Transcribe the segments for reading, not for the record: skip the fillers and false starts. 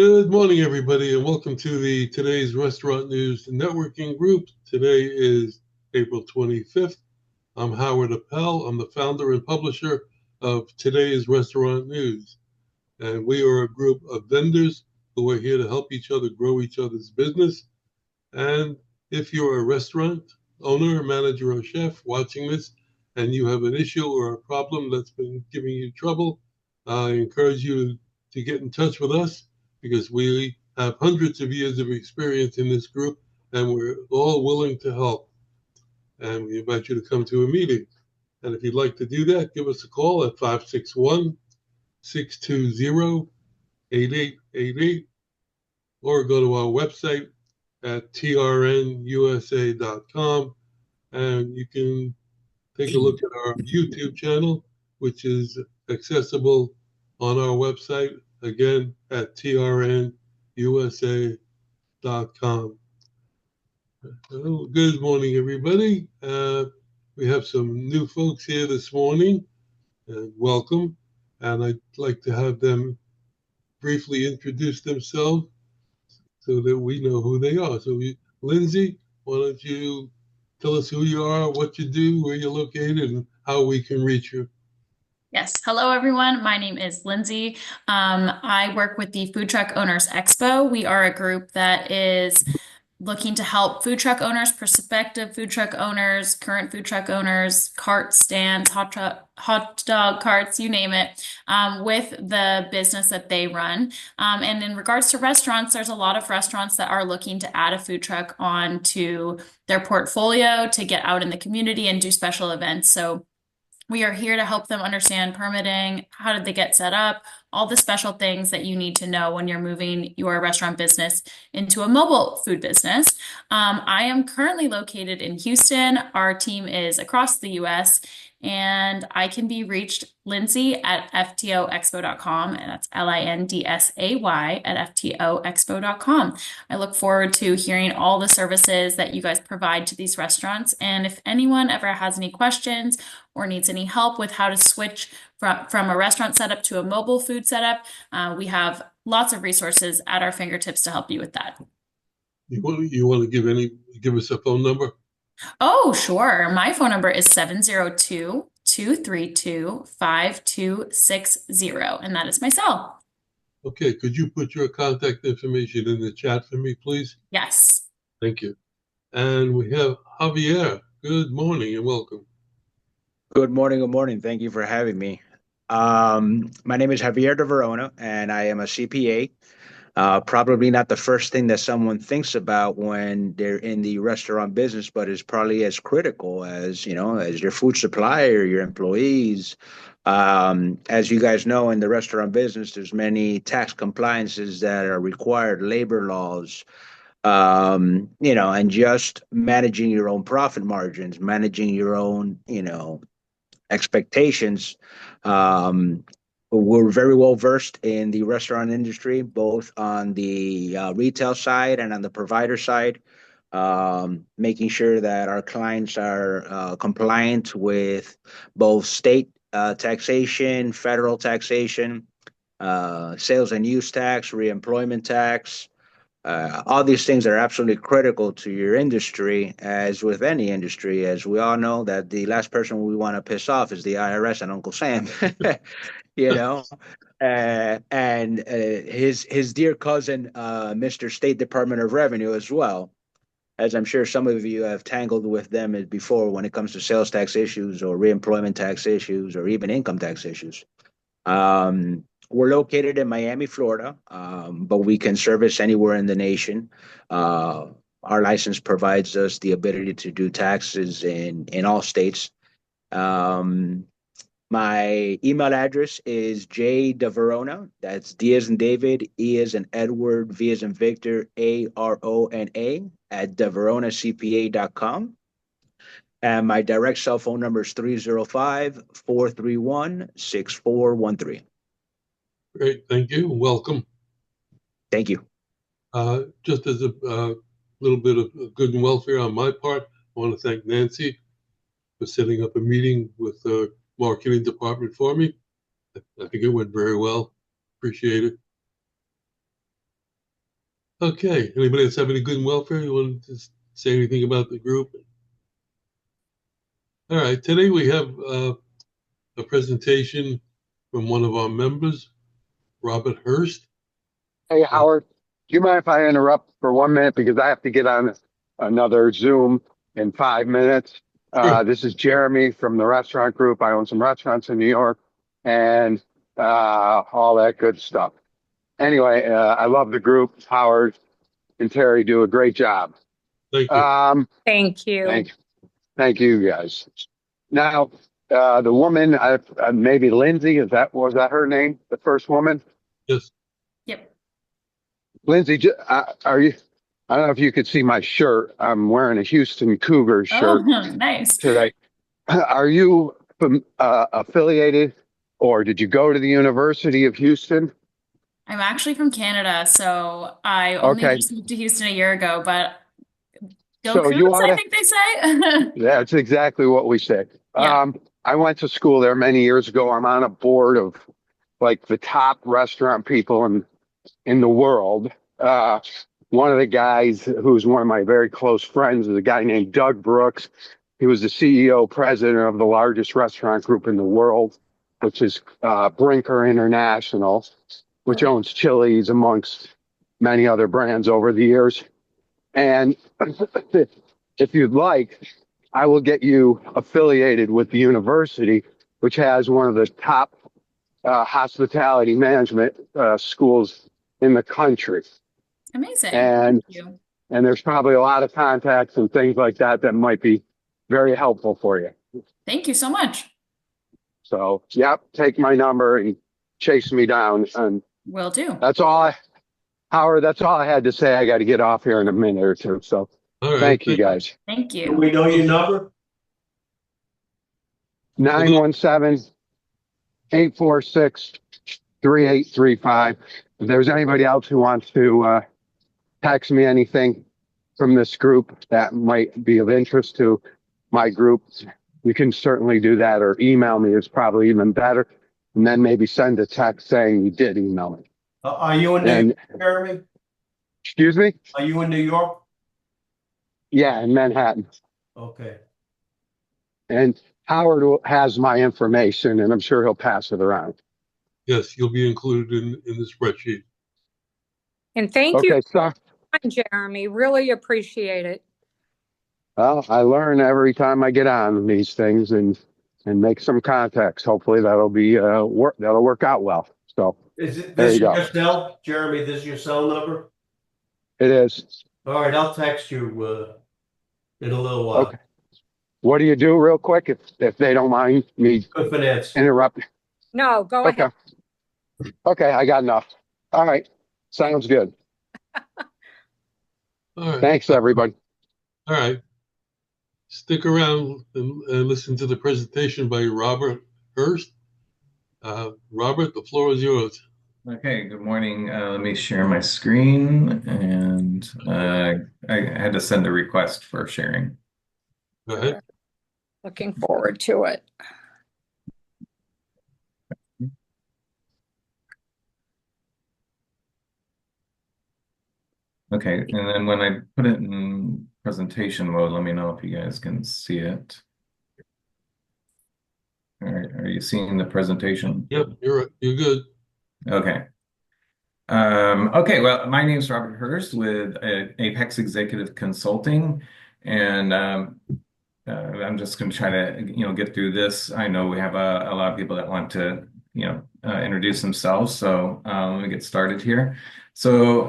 Good morning, everybody, and welcome to today's Restaurant News Networking Group. Today is April 25th. I'm Howard Appel. I'm the founder and publisher of today's Restaurant News. And we are a group of vendors who are here to help each other grow each other's business. And if you're a restaurant owner, manager, or chef watching this, and you have an issue or a problem that's been giving you trouble, I encourage you to get in touch with us because we have hundreds of years of experience in this group and we're all willing to help. And we invite you to come to a meeting. And if you'd like to do that, give us a call at 561-620-8888 or go to our website at trnusa.com, and you can take a look at our YouTube channel, which is accessible on our website, again, at trnusa.com. Good morning, everybody. We have some new folks here this morning, and welcome. And I'd like to have them briefly introduce themselves so that we know who they are. So, Lindsay, why don't you tell us who you are, what you do, where you're located, and how we can reach you. Yes. Hello, everyone. My name is Lindsay. I work with the Food Truck Owners Expo. We are a group that is looking to help food truck owners, prospective food truck owners, current food truck owners, cart stands, hot dog carts, you name it, with the business that they run. And in regards to restaurants, there's a lot of restaurants that are looking to add a food truck onto their portfolio to get out in the community and do special events. So we are here to help them understand permitting, how did they get set up, all the special things that you need to know when you're moving your restaurant business into a mobile food business. I am currently located in Houston. Our team is across the US, and I can be reached, Lindsay, at ftoexpo.com, and that's Lindsay at ftoexpo.com. I look forward to hearing all the services that you guys provide to these restaurants. And if anyone ever has any questions or needs any help with how to switch from a restaurant setup to a mobile food setup, we have lots of resources at our fingertips to help you with that. You want to give us a phone number? Oh, sure. My phone number is 702-232-5260, and that is my cell. Okay, could you put your contact information in the chat for me, please? Yes. Thank you. And we have Javier. Good morning and welcome. Good morning. Good morning. Thank you for having me. My name is Javier de Varona, and I am a CPA. Probably not the first thing that someone thinks about when they're in the restaurant business, but is probably as critical as, as your food supplier, your employees. As you guys know, in the restaurant business, there's many tax compliances that are required, labor laws, and just managing your own profit margins, managing your own, expectations. We're very well versed in the restaurant industry, both on the retail side and on the provider side, making sure that our clients are compliant with both state taxation, federal taxation, sales and use tax, reemployment tax. All these things are absolutely critical to your industry, as with any industry, as we all know that the last person we want to piss off is the IRS and Uncle Sam, you know, and his dear cousin, Mr. State Department of Revenue as well, as I'm sure some of you have tangled with them before when it comes to sales tax issues or reemployment tax issues or even income tax issues. We're located in Miami, Florida, but we can service anywhere in the nation. Our license provides us the ability to do taxes in all states. My email address is jdevarona. That's D as in David, E as in Edward, V as in Victor, Arona at deveronacpa.com. And my direct cell phone number is 305-431-6413. Great, thank you. Welcome. Thank you. Just as a little bit of good and welfare on my part, I want to thank Nancy for setting up a meeting with the marketing department for me. I think it went very well. Appreciate it. Okay. Anybody else have any good and welfare? You want to say anything about the group? All right. Today we have a presentation from one of our members, Robert Hearst. Hey, Uh, Howard, do you mind if I interrupt for 1 minute because I have to get on another Zoom in 5 minutes? sure. This is Jeremy from the restaurant group. I own some restaurants in New York and all that good stuff. Anyway, I love the group. Howard and Terry do a great job. Thank you. Thank you. Thank you guys. Now, the woman, maybe Lindsay, was that her name? The first woman? Yes. Yep. Lindsay, are you? I don't know if you could see my shirt. I'm wearing a Houston Cougars shirt Oh, nice. today. Are you affiliated, or did you go to the University of Houston? I'm actually from Canada, so I only Okay, just moved to Houston a year ago, but go so you Cougs, ought I to. think they say. That's exactly what we said. Yeah. I went to school there many years ago. I'm on a board of like the top restaurant people in the world. Uh, One of the guys who's one of my very close friends is a guy named Doug Brooks. He was the CEO, president of the largest restaurant group in the world, which is Brinker International, which Okay. owns Chili's amongst many other brands over the years. And if you'd like, I will get you affiliated with the university, which has one of the top hospitality management schools in the country. Amazing. And Thank you. and there's probably a lot of contacts and things like that that might be very helpful for you. Thank you so much. So, yep, take my number and chase me down. And Will do. that's all Howard, that's all I had to say. I got to get off here in a minute or two. So, All right. thank you guys. Thank Do you. we know your number? 917-846-3835. If there's anybody else who wants to text me anything from this group that might be of interest to my group, you can certainly do that, or email me is probably even better. And then maybe send a text saying you did email me. Are you in New And York, Jeremy? excuse me? Are you in New York? Yeah, in Manhattan. Okay. And Howard has my information, and I'm sure he'll pass it around. Yes, you'll be included in the spreadsheet. And thank you, Okay, so Jeremy. Really appreciate it. well, I learn every time I get on these things and make some contacts. Hopefully that'll be that'll work out well. So Is it there this you go. your cell? Jeremy, this is your cell number? It is. All right, I'll text you in a little while. Okay. What do you do real quick if they don't mind me Good finance. interrupting? No, go Okay. ahead. Okay, I got enough. All right. Sounds good. All right. Thanks, everybody. All right. Stick around and listen to the presentation by Robert Hearst. Robert, the floor is yours. Okay, good morning. Let me share my screen, and I had to send a request for sharing. Go ahead. Looking forward to it. Okay, and then when I put it in presentation mode, let me know if you guys can see it. All right, are you seeing the presentation? Yep, you're good. Okay. Okay, well, my name is Robert Hearst with Apex Executive Consulting, and I'm just going to try to, get through this. I know we have a lot of people that want to, introduce themselves, so let me get started here. So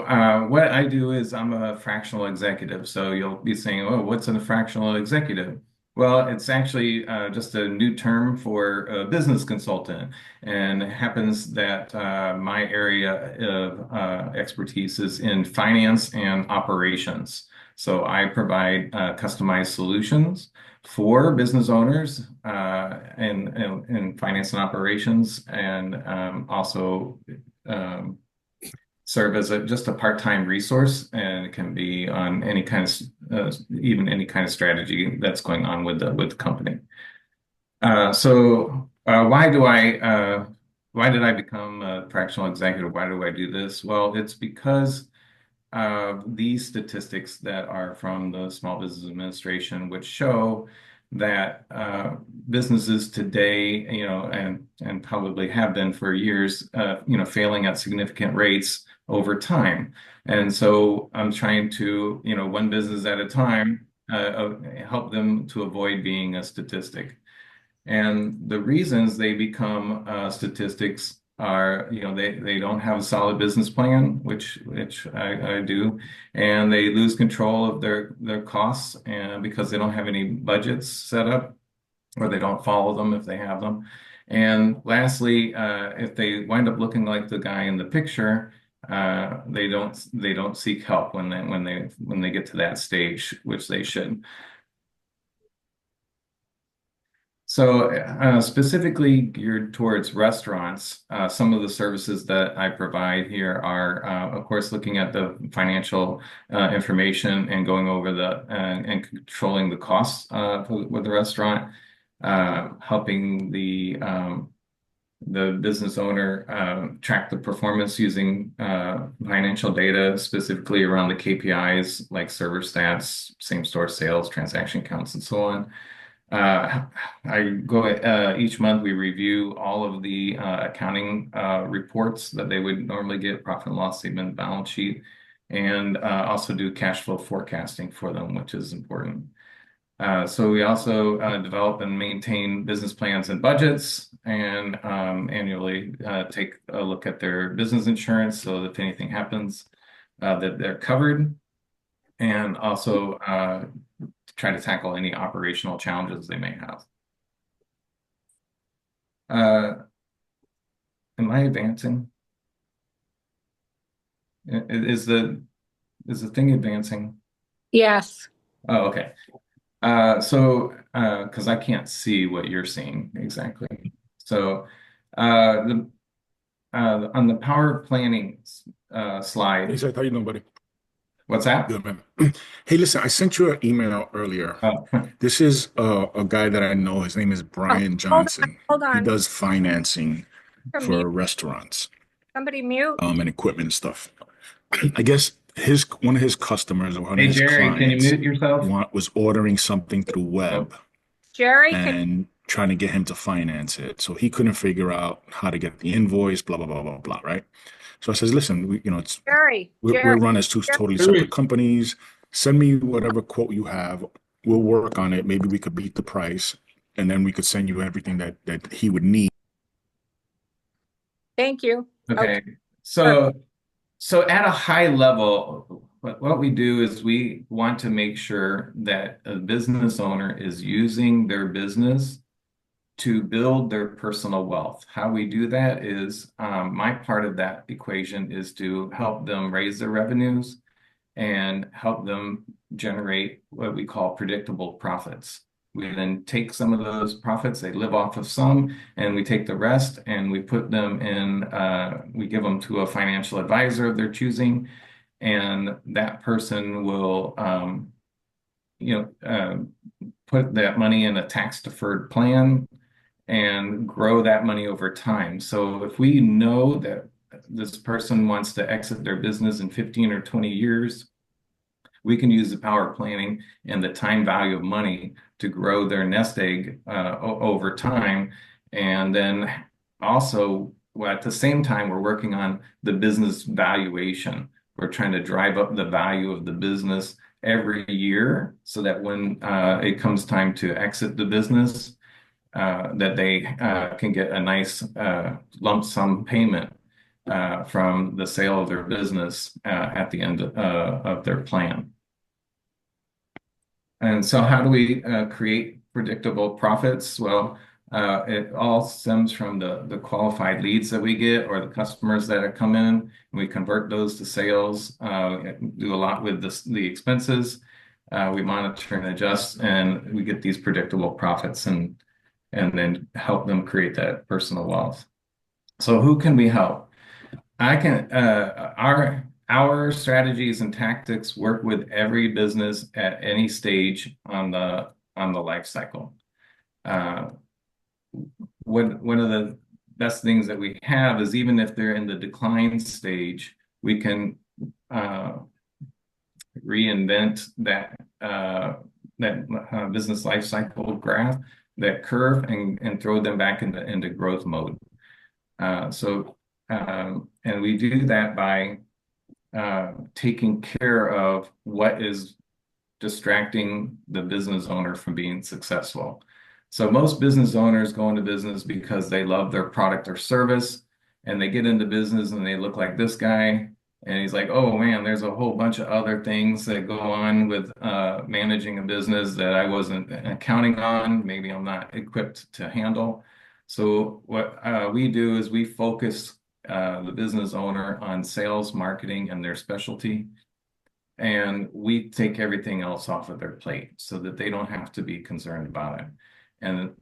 what I do is I'm a fractional executive. So you'll be saying, oh, what's a fractional executive? Well, it's actually just a new term for a business consultant. And it happens that my area of expertise is in finance and operations. So I provide customized solutions for business owners in finance and operations, and also serve as just a part-time resource, and it can be on any kind of even any kind of strategy that's going on with the company. So why did I become a fractional executive? Why do I do this? Well, it's because these statistics that are from the Small Business Administration, which show that businesses today, and probably have been for years, failing at significant rates over time. And so I'm trying to, one business at a time, help them to avoid being a statistic. And the reasons they become statistics are, they don't have a solid business plan, which I do, and they lose control of their costs, and because they don't have any budgets set up, or they don't follow them if they have them. And lastly, if they wind up looking like the guy in the picture, they don't seek help when they get to that stage, which they should. So specifically geared towards restaurants, some of the services that I provide here are, of course, looking at the financial information and going over and controlling the costs with the restaurant, helping the business owner track the performance using financial data, specifically around the KPIs like server stats, same-store sales, transaction counts, and so on. I go each month, we review all of the accounting reports that they would normally get, profit and loss statement, balance sheet, and also do cash flow forecasting for them, which is important. So we also develop and maintain business plans and budgets, and annually take a look at their business insurance so that if anything happens, that they're covered, and also try to tackle any operational challenges they may have. Am I advancing? Is the thing advancing? Yes. Oh, okay. So because I can't see what you're seeing exactly. So on the power planning slide. Hey, Seth, how you doing, buddy? What's that? Good, man. Hey, listen, I sent you an email earlier. Oh. This is a guy that I know. His name is Brian Johnson. Hold on. He does financing for Mute. restaurants, Somebody mute. and equipment and stuff. I guess one of his customers or one Hey, of his Jerry, can you clients mute yourself? was ordering something through web Jerry, and trying to get him to finance it. So he couldn't figure out how to get the invoice, blah, blah, blah, blah, blah, right? So I says, listen, we're run as two totally separate companies. Send me whatever quote you have. We'll work on it. Maybe we could beat the price, and then we could send you everything that he would need. Thank you. Okay. So at a high level, what we do is we want to make sure that a business owner is using their business to build their personal wealth. How we do that is, my part of that equation is to help them raise their revenues and help them generate what we call predictable profits. We then take some of those profits, they live off of some, and we take the rest and we put them in, we give them to a financial advisor of their choosing, and that person will, put that money in a tax-deferred plan and grow that money over time. So if we know that this person wants to exit their business in 15 or 20 years, we can use the power planning and the time value of money to grow their nest egg over time. And then also, at the same time, we're working on the business valuation. We're trying to drive up the value of the business every year so that when it comes time to exit the business, that they can get a nice lump sum payment from the sale of their business at the end of their plan. And so how do we create predictable profits? Well, it all stems from the qualified leads that we get or the customers that come in, and we convert those to sales, do a lot with the expenses. We monitor and adjust, and we get these predictable profits and then help them create that personal wealth. So who can we help? Our strategies and tactics work with every business at any stage on the life cycle. One of the best things that we have is, even if they're in the decline stage, we can reinvent that business life cycle graph, that curve, and throw them back into growth mode. And we do that by taking care of what is distracting the business owner from being successful. So most business owners go into business because they love their product or service, and they get into business and they look like this guy, and he's like, oh man, there's a whole bunch of other things that go on with managing a business that I wasn't counting on. Maybe I'm not equipped to handle. So what we do is we focus the business owner on sales, marketing, and their specialty. And we take everything else off of their plate so that they don't have to be concerned about it. And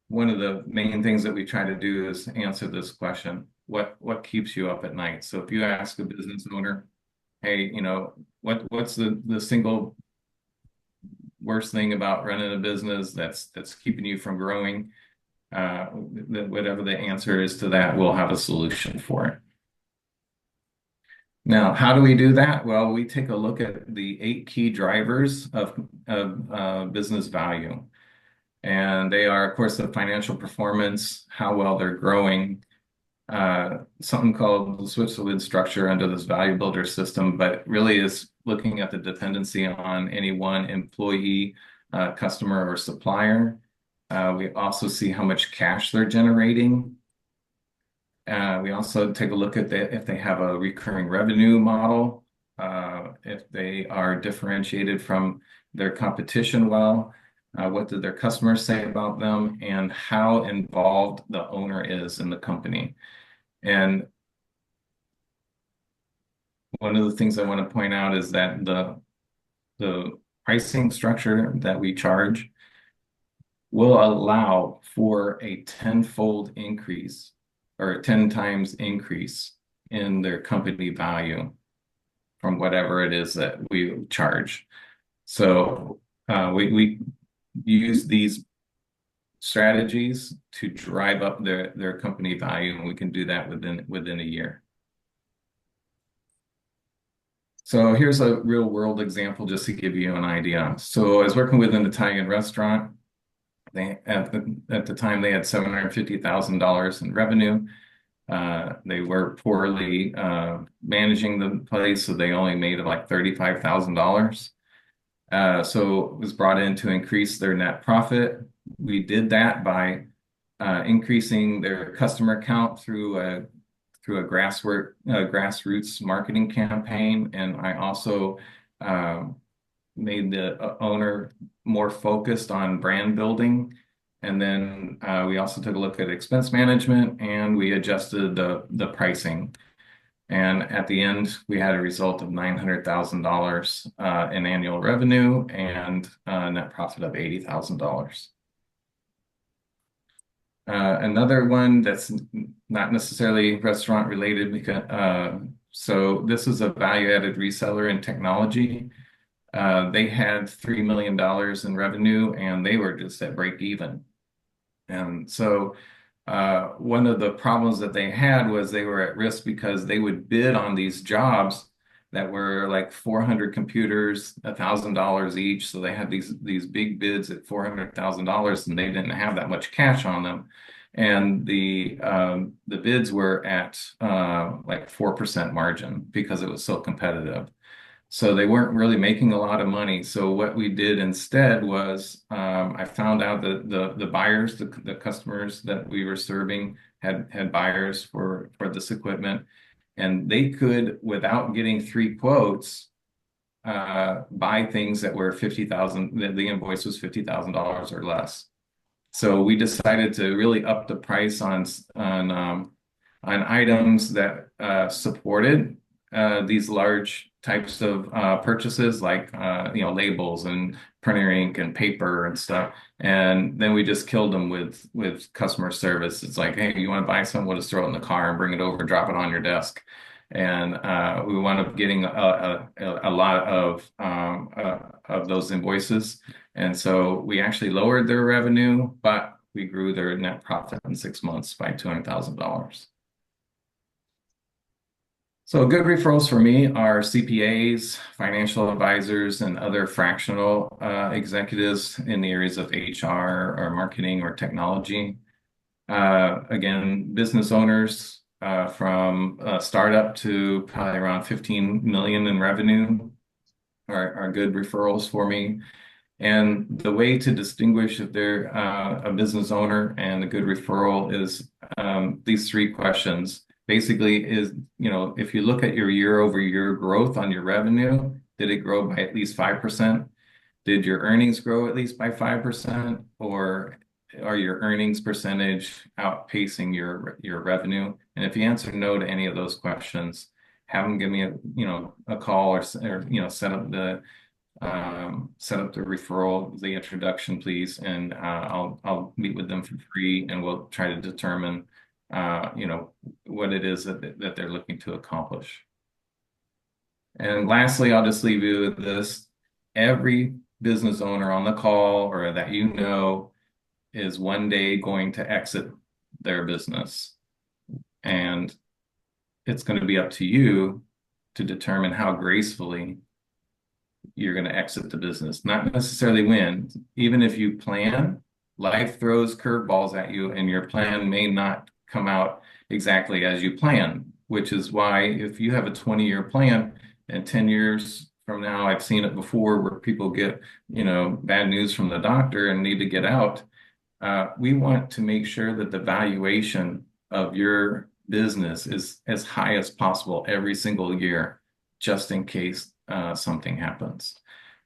one of the main things that we try to do is answer this question: what keeps you up at night? So if you ask a business owner, hey, what's the single worst thing about running a business that's keeping you from growing? Whatever the answer is to that, we'll have a solution for it. Now, how do we do that? Well, we take a look at the 8 key drivers of business value. And they are, of course, the financial performance, how well they're growing, something called the Switzerland structure under this value builder system, but really is looking at the dependency on any one employee, customer, or supplier. We also see how much cash they're generating. We also take a look at if they have a recurring revenue model, if they are differentiated from their competition well, what did their customers say about them, and how involved the owner is in the company. And one of the things I want to point out is that the pricing structure that we charge will allow for a 10-fold increase or a 10 times increase in their company value from whatever it is that we charge. So we use these strategies to drive up their company value, and we can do that within a year. So here's a real world example just to give you an idea. So I was working with an Italian restaurant. At the time, they had $750,000 in revenue. They were poorly managing the place, so they only made like $35,000. So it was brought in to increase their net profit. We did that by increasing their customer count through a grassroots marketing campaign, and I also made the owner more focused on brand building. And then we also took a look at expense management, and we adjusted the pricing. And at the end, we had a result of $900,000 in annual revenue and a net profit of $80,000. Another one that's not necessarily restaurant related, because so this is a value-added reseller in technology. They had $3 million in revenue, and they were just at break even. And so one of the problems that they had was they were at risk because they would bid on these jobs that were like 400 computers, $1,000 each. So they had these big bids at $400,000, and they didn't have that much cash on them. And the bids were at like 4% margin because it was so competitive. So they weren't really making a lot of money. So what we did instead was I found out that the buyers, the customers that we were serving had buyers for this equipment, and they could, without getting 3 quotes, buy things that were $50,000. The invoice was $50,000 or less. So we decided to really up the price on items that supported these large types of purchases, like labels and printer ink and paper and stuff. And then we just killed them with customer service. It's like, hey, you want to buy something? We'll just throw it in the car and bring it over, drop it on your desk. And we wound up getting a lot of those invoices. And so we actually lowered their revenue, but we grew their net profit in 6 months by $200,000. So good referrals for me are CPAs, financial advisors, and other fractional executives in the areas of HR or marketing or technology. Again, business owners from startup to probably around 15 million in revenue are good referrals for me. And the way to distinguish if they're a business owner and a good referral is these three questions. Basically is, if you look at your year-over-year growth on your revenue, did it grow by at least 5%? Did your earnings grow at least by 5%? Or are your earnings percentage outpacing your revenue? And if you answer no to any of those questions, have them give me a call or set up the referral, the introduction, please, and I'll meet with them for free, and we'll try to determine what it is that they're looking to accomplish. And lastly, I'll just leave you with this. Every business owner on the call or that is one day going to exit their business. And it's going to be up to you to determine how gracefully you're going to exit the business, not necessarily when. Even if you plan, life throws curveballs at you and your plan may not come out exactly as you plan, which is why if you have a 20-year plan and 10 years from now, I've seen it before where people get, bad news from the doctor and need to get out. We want to make sure that the valuation of your business is as high as possible every single year, just in case something happens.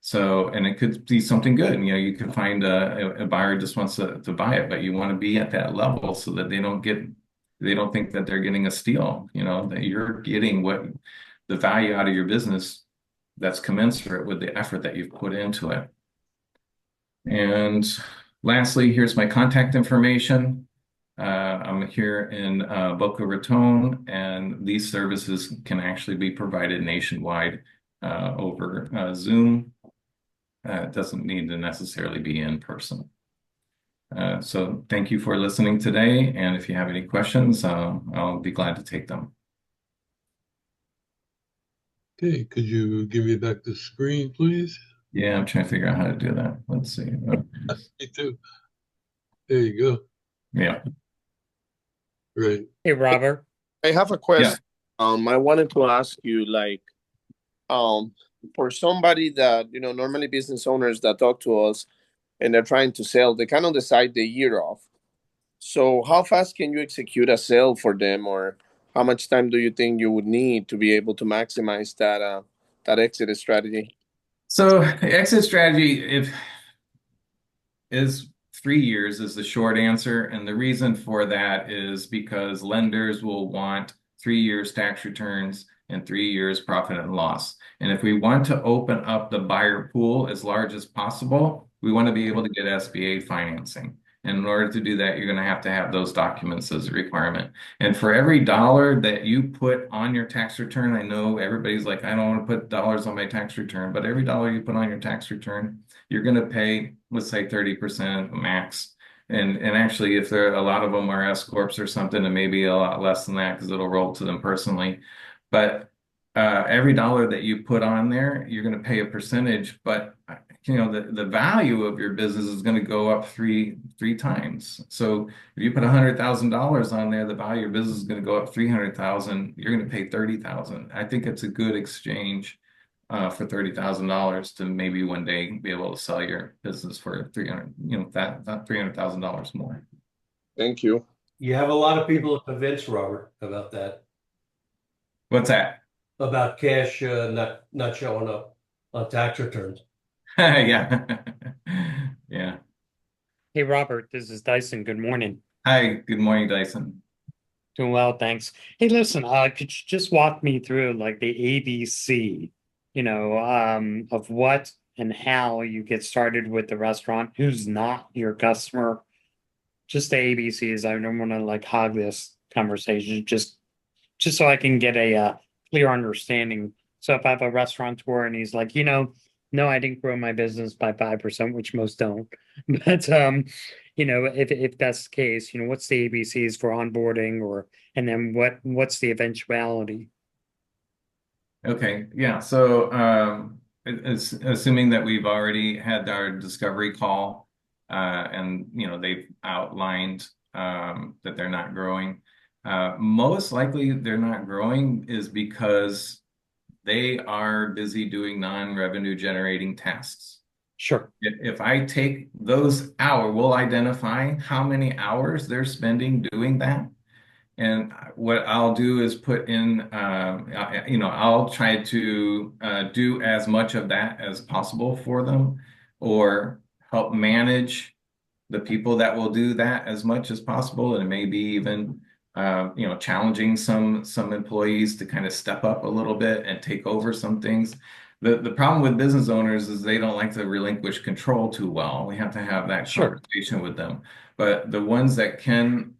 So, and it could be something good. You can find a buyer just wants to buy it, but you want to be at that level so that they don't think that they're getting a steal, that you're getting the value out of your business that's commensurate with the effort that you've put into it. And lastly, here's my contact information. I'm here in Boca Raton, and these services can actually be provided nationwide over Zoom. It doesn't need to necessarily be in person. So thank you for listening today, and if you have any questions, I'll be glad to take them. Okay, could you give me back the screen, please? Yeah, I'm trying to figure out how to do that. Let's see. Me too. There you go. Yeah. Great. Hey, Robert. I have a question. Yeah. I wanted to ask you, for somebody that, normally business owners that talk to us and they're trying to sell, they kind of decide the year off. So how fast can you execute a sale for them, or how much time do you think you would need to be able to maximize that exit strategy? So the exit strategy is 3 years is the short answer. And the reason for that is because lenders will want 3 years tax returns and 3 years profit and loss. And if we want to open up the buyer pool as large as possible, we want to be able to get SBA financing. And in order to do that, you're going to have those documents as a requirement. And for every dollar that you put on your tax return, I know everybody's like, I don't want to put dollars on my tax return, but every dollar you put on your tax return, you're going to pay, let's say 30% max. And actually, if a lot of them are S corps or something, it may be a lot less than that because it'll roll to them personally. But every dollar that you put on there, you're going to pay a percentage, but the value of your business is going to go up three times. So if you put $100,000 on there, the value of your business is going to go up 300,000. You're going to pay 30,000. I think it's a good exchange for $30,000 to maybe one day be able to sell your business for $300,000 more. Thank you. You have a lot of people to convince, Robert, about that. What's that? About cash not showing up on tax returns. Yeah. Yeah. Hey, Robert, this is Dyson. Good morning. Hi, good morning, Dyson. Doing well, thanks. Hey, listen, could you just walk me through the ABC, of what and how you get started with the restaurant, who's not your customer, just the ABCs. I don't want to hog this conversation, just so I can get a clear understanding. So if I have a restaurateur and he's like, no, I didn't grow my business by 5%, which most don't. But if that's the case, what's the ABCs for onboarding, and then what's the eventuality? Okay, yeah. So it's assuming that we've already had our discovery call, and they've outlined that they're not growing. Most likely they're not growing is because they are busy doing non-revenue generating tasks. Sure. If I take those hours, we'll identify how many hours they're spending doing that. And what I'll do is put in, I'll try to do as much of that as possible for them, or help manage the people that will do that as much as possible. And maybe even, challenging some employees to kind of step up a little bit and take over some things. The problem with business owners is they don't like to relinquish control too well. We have to have that conversation with them. But the ones that can,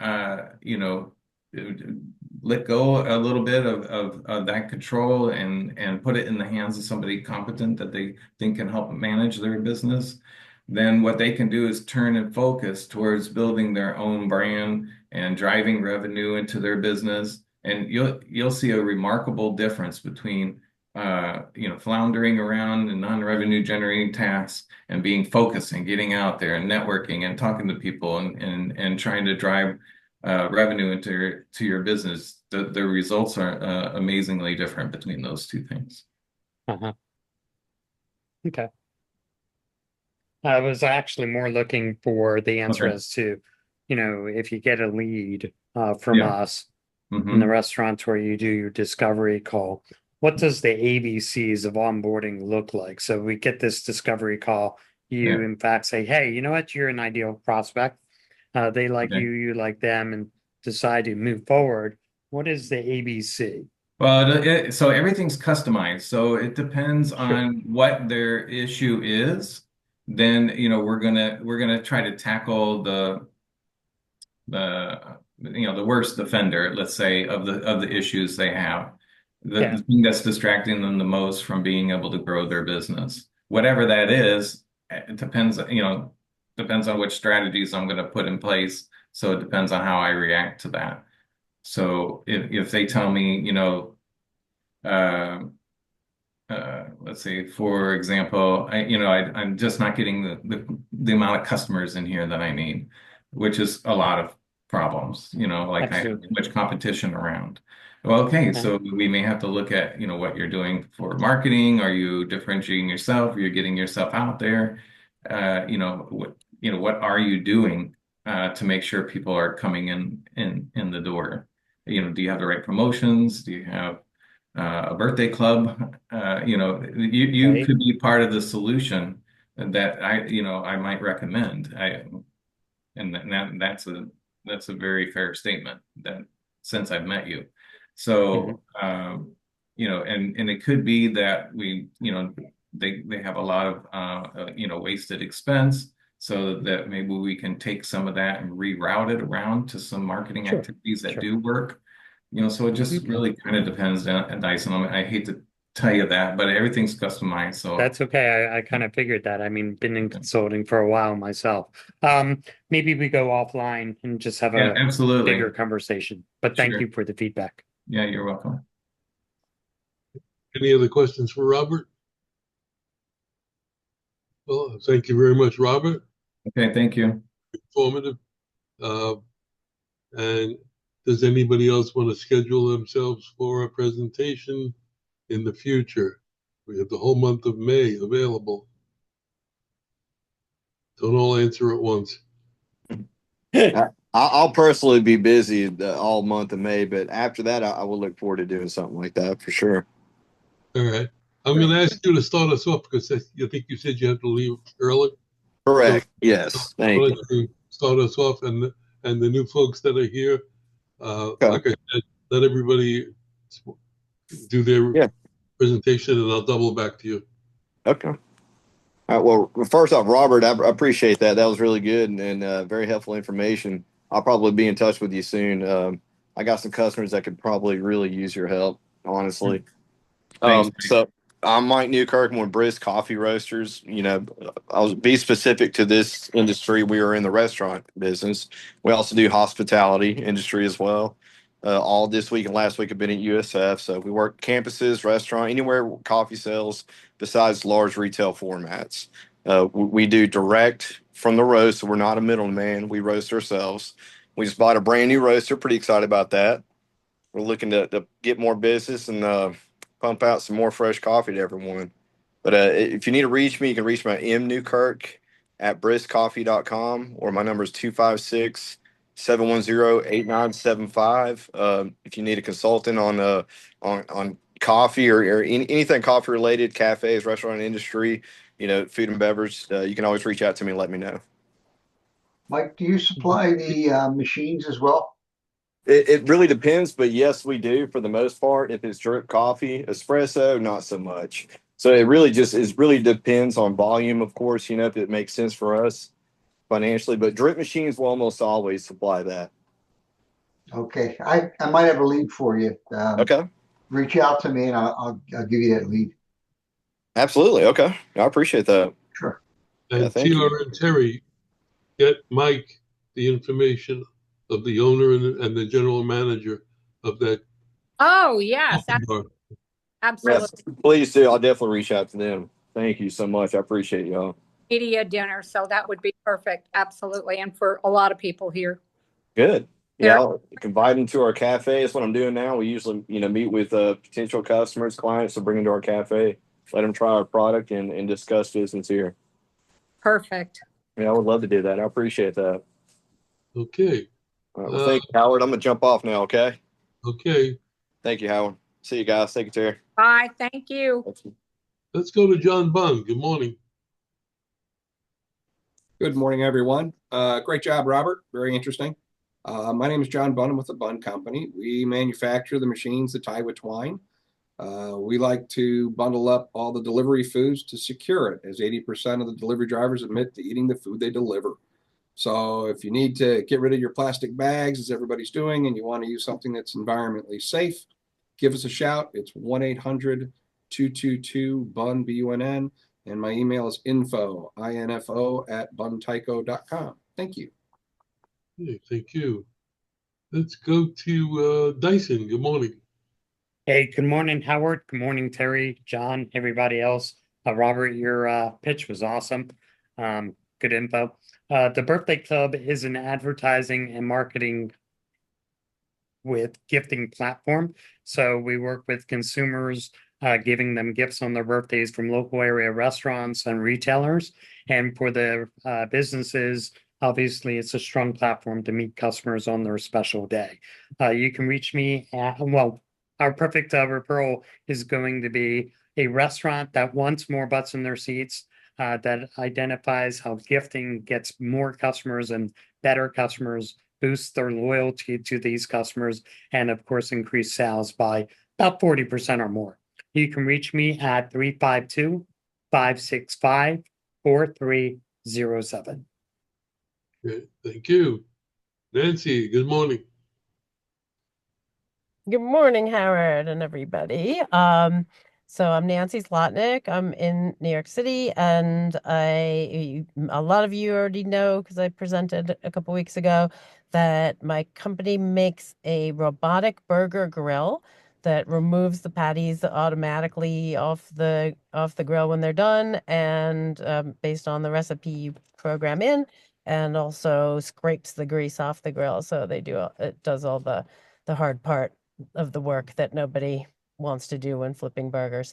let go a little bit of that control and put it in the hands of somebody competent that they think can help manage their business, then what they can do is turn and focus towards building their own brand and driving revenue into their business. And you'll see a remarkable difference between floundering around in non-revenue generating tasks and being focused and getting out there and networking and talking to people and trying to drive revenue into your business. The results are amazingly different between those two things. Okay. I was actually more looking for the answer as to, if you get a lead from us in the restaurants where you do your discovery call, what does the ABCs of onboarding look like? So we get this discovery call, you in fact say, hey, you know what, you're an ideal prospect. They like you, you like them, and decide to move forward. What is the ABC? Well, so everything's customized. So it depends on what their issue is. Then, we're gonna try to tackle the worst offender, let's say, of the issues they have. The thing that's distracting them the most from being able to grow their business. Whatever that is, it depends on which strategies I'm going to put in place. So it depends on how I react to that. So if they tell me, let's say, for example, I'm just not getting the amount of customers in here that I need, which is a lot of problems, like I have too much competition around. Well, okay, so we may have to look at, what you're doing for marketing. Are you differentiating yourself? Are you getting yourself out there? What are you doing to make sure people are coming in the door? Do you have the right promotions? Do you have a birthday club? You could be part of the solution that I might recommend. That's a very fair statement that since I've met you. So, and it could be that they have a lot of, wasted expense, so that maybe we can take some of that and reroute it around to some marketing activities that do work. So it just really kind of depends, Dyson. I hate to tell you that, but everything's customized. So that's okay. I kind of figured that. I mean, been in consulting for a while myself. Maybe we go offline and just have a bigger conversation. But thank you for the feedback. Yeah, you're welcome. Any other questions for Robert? Well, thank you very much, Robert. Okay, thank you. Informative. And does anybody else want to schedule themselves for a presentation in the future? We have the whole month of May available. Don't all answer at once. I'll personally be busy all month of May, but after that, I will look forward to doing something like that for sure. All right. I'm going to ask you to start us off because I think you said you have to leave early. Correct. So, yes. Thank you. Start us off, and the new folks that are here, like I said, let everybody do their presentation, and I'll double back to you. Okay. All right. Well, first off, Robert, I appreciate that. That was really good and very helpful information. I'll probably be in touch with you soon. I got some customers that could probably really use your help, honestly. So I'm Mike Newkirk with Brisk Coffee Roasters. I'll be specific to this industry. We are in the restaurant business. We also do hospitality industry as well. all this week and last week have been at USF. So we work campuses, restaurant, anywhere coffee sells besides large retail formats. We do direct from the roast, so we're not a middleman. We roast ourselves. We just bought a brand new roaster. Pretty excited about that. We're looking to get more business and pump out some more fresh coffee to everyone. But if you need to reach me, you can reach me at mnewkirk@briskcoffee.com, or my number is 256-710-8975. If you need a consultant on coffee or anything coffee related, cafes, restaurant industry, food and beverage, you can always reach out to me and let me know. Mike, do you supply the machines as well? It really depends, but yes, we do for the most part. If it's drip coffee, espresso, not so much. So it really depends on volume, of course, if it makes sense for us financially, but drip machines will almost always supply that. Okay. I might have a lead for you. Okay. Reach out to me and I'll give you that lead. Absolutely. Okay. I appreciate that. Sure. And Yeah, thank you. TRN Terry, get Mike the information of the owner and the general manager of that Oh, yes, coffee bar. absolutely. Yes, please do. I'll definitely reach out to them. Thank you so much. I appreciate y'all. Media dinner, so that would be perfect. Absolutely. And for a lot of people here. Good. Very- Yeah, I'll invite them to our cafe. That's what I'm doing now. We usually, meet with potential customers, clients, to bring them to our cafe, let them try our product and discuss business here. Perfect. Yeah, I would love to do that. I appreciate that. Okay. All right, well, thank you, Howard. I'm gonna jump off now. Okay. Okay. Thank you, Howard. See you guys. Thank you, Terry. Bye. Thank you. Let's go to John Bund. Good morning. Good morning, everyone. Great job, Robert. Very interesting. My name is John Bunn. I'm with the Bunn Company. We manufacture the machines that tie with twine. We like to bundle up all the delivery foods to secure it, as 80% of the delivery drivers admit to eating the food they deliver. So if you need to get rid of your plastic bags, as everybody's doing, and you want to use something that's environmentally safe, give us a shout. It's 1-800-222-BUNN, B-U-N-N, and my email is info@buntyco.com. Thank you. Hey, thank you. Let's go to Dyson. Good morning. Hey, good morning, Howard. Good morning, Terry, John, everybody else. Robert, your pitch was awesome. Good info. The Birthday Club is an advertising and marketing with gifting platform. So we work with consumers, giving them gifts on their birthdays from local area restaurants and retailers. And for the businesses, obviously, it's a strong platform to meet customers on their special day. You can reach me at, our perfect referral is going to be a restaurant that wants more butts in their seats, that identifies how gifting gets more customers and better customers, boosts their loyalty to these customers, and of course, increase sales by about 40% or more. You can reach me at 352-565-4307. Okay, thank you. Nancy, good morning. Good morning, Howard and everybody. So I'm Nancy Zlotnick. I'm in New York City, and a lot of you already know, because I presented a couple weeks ago, that my company makes a robotic burger grill that removes the patties automatically off the grill when they're done, and based on the recipe you program in, and also scrapes the grease off the grill. So it does all the hard part of the work that nobody wants to do when flipping burgers.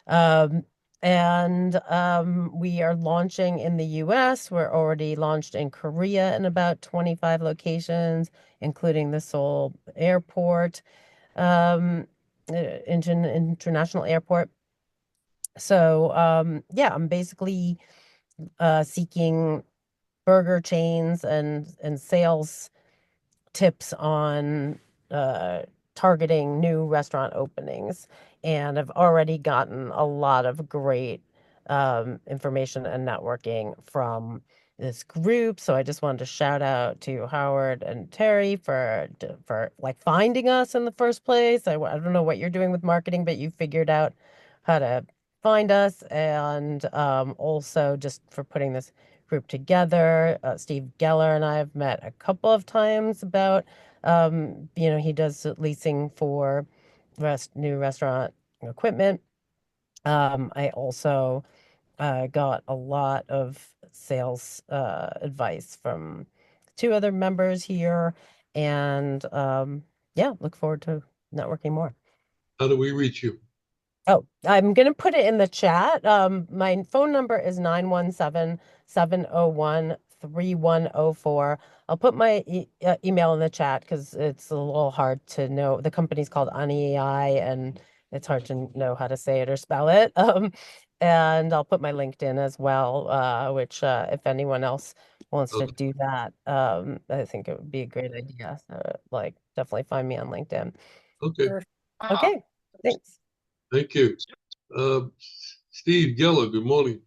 We are launching in the US. We're already launched in Korea in about 25 locations, including the Seoul airport, international airport. So yeah, I'm basically seeking burger chains and sales tips on targeting new restaurant openings, and I've already gotten a lot of great information and networking from this group. So I just wanted to shout out to Howard and Terry for like finding us in the first place. I don't know what you're doing with marketing, but you figured out how to find us, and also just for putting this group together. Steve Geller and I have met a couple of times about He does leasing for new restaurant equipment. I also got a lot of sales advice from 2 other members here, and yeah, look forward to networking more. How do we reach you? Oh, I'm going to put it in the chat. My phone number is 917-701-3104. I'll put my email in the chat because it's a little hard to know. The company's called ANEI, and it's hard to know how to say it or spell it. And I'll put my LinkedIn as well, which if anyone else wants to do that, I think it would be a great idea. So, definitely find me on LinkedIn. Okay. Okay, thanks. Thank you. Steve Geller, good morning.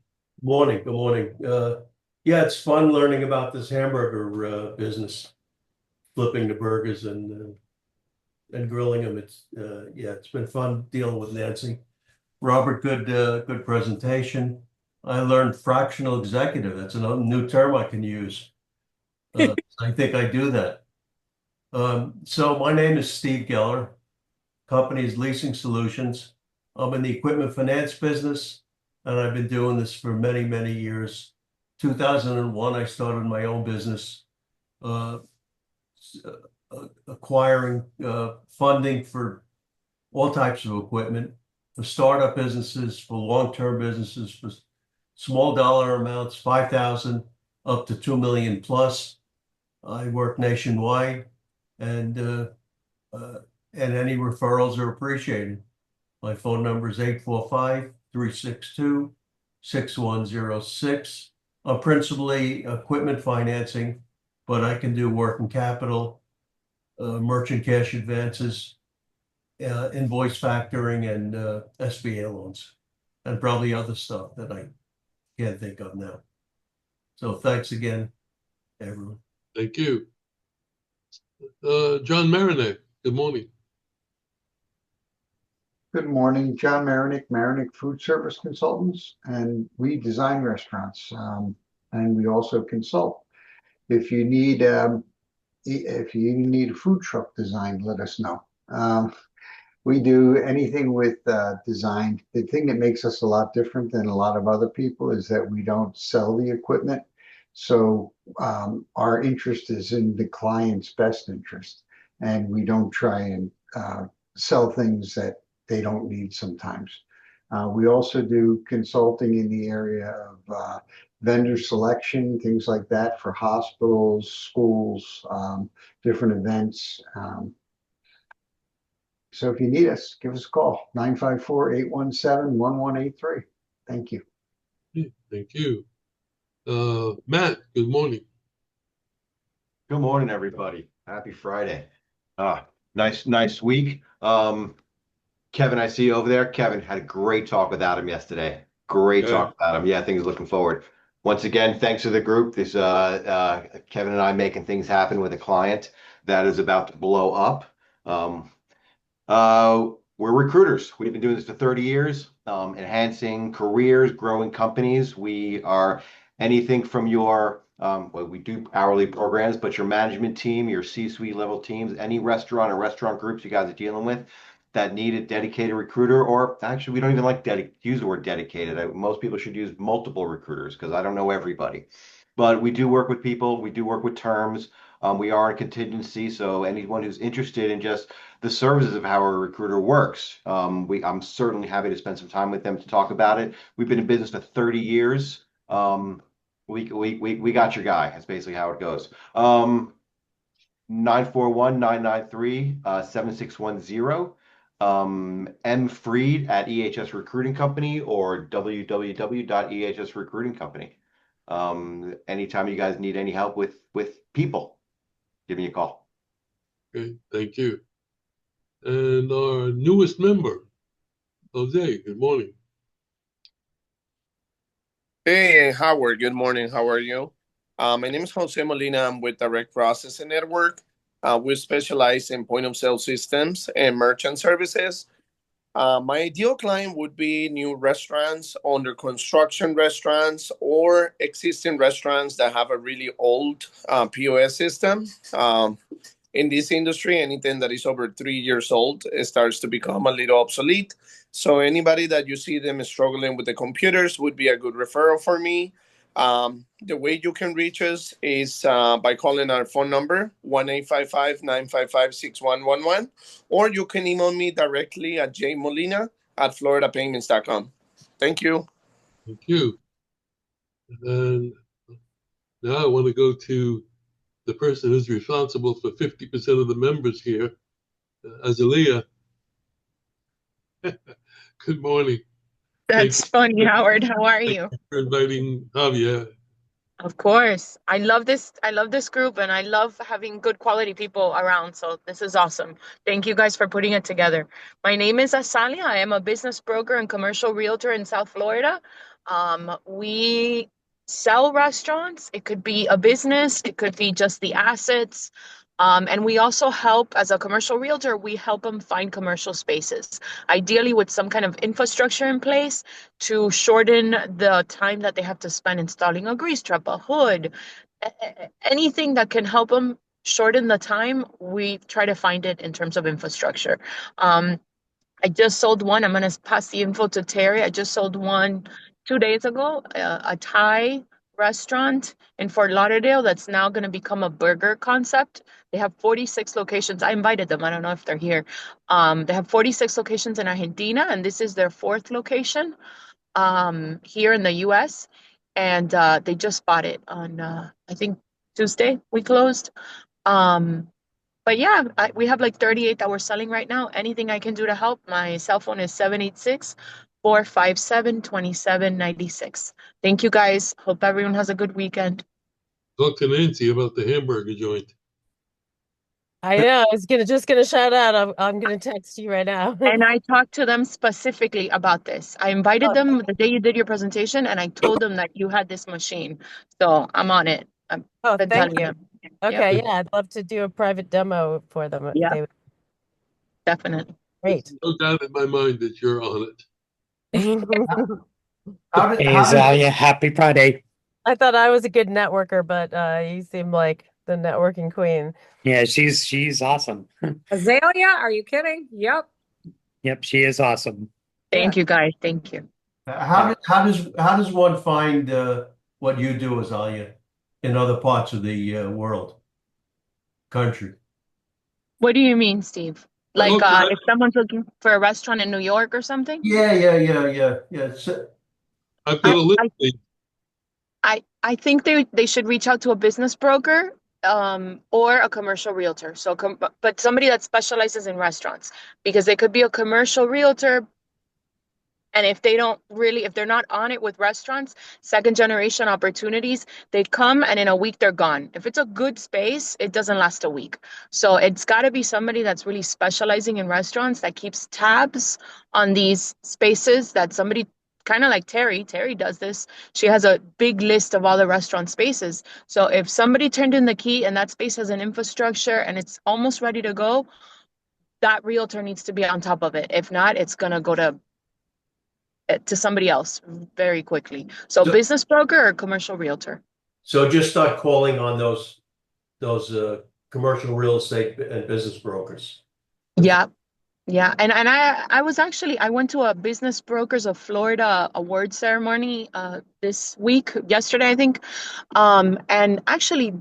Good morning. Yeah, it's fun learning about this hamburger business, flipping the burgers and grilling them. It's been fun dealing with Nancy. Robert, good presentation. I learned fractional executive. That's a new term I can use. I think I do that. So my name is Steve Geller. Company is Leasing Solutions. I'm in the equipment finance business, and I've been doing this for many, many years. 2001, I started my own business, acquiring funding for all types of equipment, for startup businesses, for long-term businesses, for small dollar amounts, 5,000 up to 2 million plus. I work nationwide, and any referrals are appreciated. My phone number is 845-362-6106. I'm principally equipment financing, but I can do working capital, merchant cash advances, invoice factoring, and SBA loans, and probably other stuff that I can't think of now. So thanks again, everyone. Thank you. John Marinek, good morning. Good morning, John Marinek, Marinek Food Service Consultants, and we design restaurants, and we also consult. If you need a food truck design, let us know. We do anything with design. The thing that makes us a lot different than a lot of other people is that we don't sell the equipment. So our interest is in the client's best interest, and we don't try and sell things that they don't need sometimes. We also do consulting in the area of vendor selection, things like that for hospitals, schools, different events. So if you need us, give us a call, 954-817-1183. Thank you. Thank you. Matt, good morning. Good morning, everybody. Happy Friday. Nice week. Kevin, I see you over there. Kevin had a great talk with Adam yesterday. Great talk with Adam. Yeah, things looking forward. Once again, thanks to the group. This Kevin and I making things happen with a client that is about to blow up. We're recruiters. We've been doing this for 30 years, enhancing careers, growing companies. We are anything from your we do hourly programs, but your management team, your C-suite level teams, any restaurant or restaurant groups you guys are dealing with that need a dedicated recruiter, or actually we don't even like use the word dedicated. Most people should use multiple recruiters because I don't know everybody. But we do work with people. We do work with terms. We are in contingency, so anyone who's interested in just the services of how a recruiter works, I'm certainly happy to spend some time with them to talk about it. We've been in business for 30 years. We got your guy. That's basically how it goes. 941-993-7610. M Freed at EHS Recruiting Company or www.EHS Recruiting Company. Anytime you guys need any help with people, give me a call. Okay, thank you. And our newest member, Jose, good morning. Hey, Howard, good morning. How are you? My name is Jose Molina. I'm with Direct Processing Network. We specialize in point of sale systems and merchant services. My ideal client would be new restaurants, under construction restaurants, or existing restaurants that have a really old POS system. in this industry, anything that is over 3 years old, it starts to become a little obsolete. So anybody that you see them struggling with the computers would be a good referral for me. The way you can reach us is by calling our phone number, 1-855-955-6111, or you can email me directly at jmolina@floridapayments.com. Thank you. Thank you. And now I want to go to the person who's responsible for 50% of the members here, Azalea. Good morning. That's funny, Howard. How are you? Thank you for inviting Javier. Of course. I love this. I love this group and I love having good quality people around. So this is awesome. Thank you guys for putting it together. My name is Asalia. I am a business broker and commercial realtor in South Florida. We sell restaurants. It could be a business. It could be just the assets. And we also help, as a commercial realtor, we help them find commercial spaces, ideally with some kind of infrastructure in place to shorten the time that they have to spend installing a grease trap, a hood, anything that can help them shorten the time. We try to find it in terms of infrastructure. I just sold one. I'm going to pass the info to Terry. I just sold one 2 days ago, a Thai restaurant in Fort Lauderdale that's now going to become a burger concept. They have 46 locations. I invited them. I don't know if they're here. They have 46 locations in Argentina, and this is their 4th location here in the US. And they just bought it on, I think, Tuesday. We closed. But yeah, we have like 38 that we're selling right now. Anything I can do to help, my cell phone is 786-457-2796. Thank you guys. Hope everyone has a good weekend. Talk to Nancy about the hamburger joint. I know. I was just gonna shout out. I'm gonna text you right now. And I talked to them specifically about this. I invited them the day you did your presentation, and I told them that you had this machine. So I'm on it. I'm thank you. you. Okay, Yep. yeah, I'd love to do a private demo for them. If Yeah. they would. Definitely. Great. There's no doubt in my mind that you're on it. Hey, Azalea, happy Friday. I thought I was a good networker, but you seem like the networking queen. Yeah, she's awesome. Azalea, are you kidding? Yep. Yep, she is awesome. Thank you, guys. Thank you. How does one find what you do, Azalea, in other parts of the world, country? What do you mean, Steve? Like if someone's looking for a restaurant in New York or something? Yeah. I've got a listing. I think they should reach out to a business broker or a commercial realtor. So, but somebody that specializes in restaurants, because they could be a commercial realtor. And if they're not on it with restaurants, second generation opportunities, they come and in a week they're gone. If it's a good space, it doesn't last a week. So it's got to be somebody that's really specializing in restaurants that keeps tabs on these spaces, that somebody kind of like Terry does this. She has a big list of all the restaurant spaces. So if somebody turned in the key and that space has an infrastructure and it's almost ready to go, that realtor needs to be on top of it. If not, it's going to go to somebody else very quickly. So business broker or commercial realtor. So just start calling on those commercial real estate and business brokers. Yeah. And I went to a Business Brokers of Florida award ceremony yesterday, I think. And actually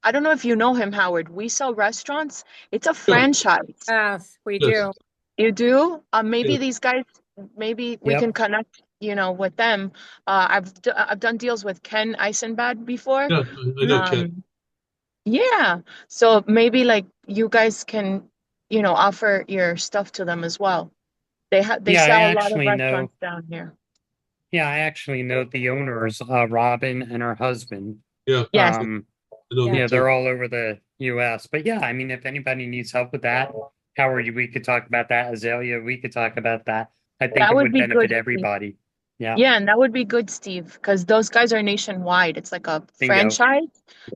I don't know if you know him, Howard. We sell restaurants. It's a franchise. Yes, we do. You do? Maybe these guys, maybe we can connect, with them. I've done deals with Ken Eisenbad before. Yeah, I know Ken. Yeah. So maybe like you guys can, offer your stuff to them as well. They sell a lot of restaurants down here. Yeah, I actually know the owners, Robin and her husband. Yeah. Yes. They're all over the US. But yeah, I mean, if anybody needs help with that, Howard, we could talk about that. Azalea, we could talk about that. I think That it would would be benefit good, everybody. Yeah. Yeah, and that would be good, Steve, because those guys are nationwide. It's like a Bingo. franchise